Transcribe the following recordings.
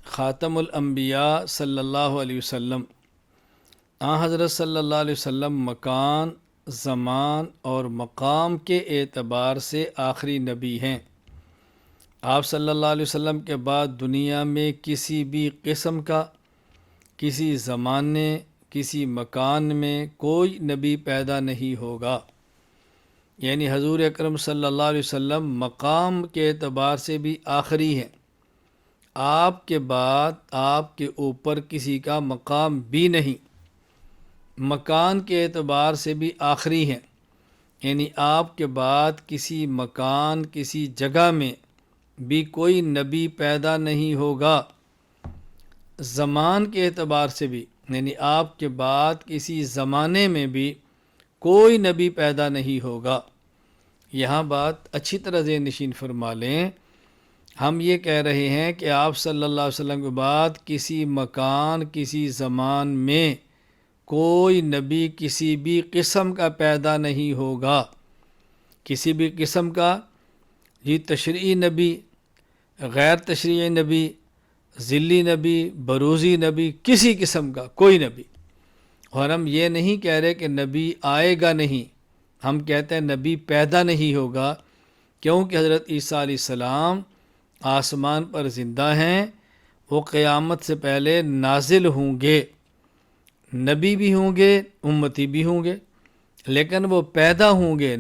خاتم الانبیاء صلی اللہ علیہ وسلم، حضرت صلی اللہ علیہ وسلم مکان، زمان اور مقام کے اعتبار سے آخری نبی ہیں۔ آپ صلی اللہ علیہ وسلم کے بعد دنیا میں کسی بھی قسم کا، کسی زمانے، کسی مکان میں کوئی نبی پیدا نہیں ہوگا۔ یعنی حضور اکرم صلی اللہ علیہ وسلم مقام کے اعتبار سے بھی آخری ہیں۔ آپ کے بعد آپ کے اوپر کسی کا مقام بھی نہیں۔ مکان کے اعتبار سے بھی آخری ہیں، یعنی آپ کے بعد کسی مکان، کسی جگہ میں بھی کوئی نبی پیدا نہیں ہوگا۔ زمان کے اعتبار سے بھی، یعنی آپ کے بعد کسی زمانے میں بھی کوئی نبی پیدا نہیں ہوگا۔ یہاں بات اچھی طرح ذہن نشین فرما لیں، ہم یہ کہہ رہے ہیں کہ آپ صلی اللہ علیہ وسلم کے بعد کسی مکان، کسی زمان میں کوئی نبی کسی بھی قسم کا پیدا نہیں ہوگا۔ کسی بھی قسم کا، تشریعی نبی، غیر تشریعی نبی، ذلی نبی، بروزی نبی، کسی قسم کا کوئی نبی۔ اور ہم یہ نہیں کہہ رہے کہ نبی آئے گا نہیں، ہم کہتے ہیں نبی پیدا نہیں ہوگا، کیونکہ حضرت عیسیٰ علیہ السلام آسمان پر زندہ ہیں، وہ قیامت سے پہلے نازل ہوں گے، نبی بھی ہوں گے، امتی بھی ہوں گے، لیکن وہ پیدا ہوں گے،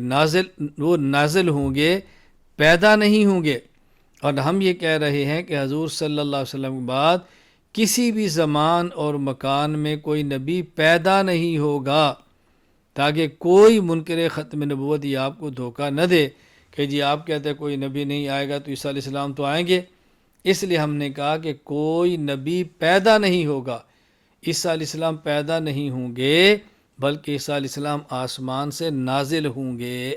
وہ نازل ہوں گے، پیدا نہیں ہوں گے۔ اور ہم یہ کہہ رہے ہیں کہ حضور صلی اللہ علیہ وسلم کے بعد کسی بھی زمان اور مکان میں کوئی نبی پیدا نہیں ہوگا، تاکہ کوئی منکر ختم نبوت یہ آپ کو دھوکہ نہ دے کہ جی آپ کہتے ہیں کوئی نبی نہیں آئے گا تو عیسیٰ علیہ السلام تو آئیں گے۔ اس لیے ہم نے کہا کہ کوئی نبی پیدا نہیں ہوگا، عیسیٰ علیہ السلام پیدا نہیں ہوں گے، بلکہ عیسیٰ علیہ السلام آسمان سے نازل ہوں گے۔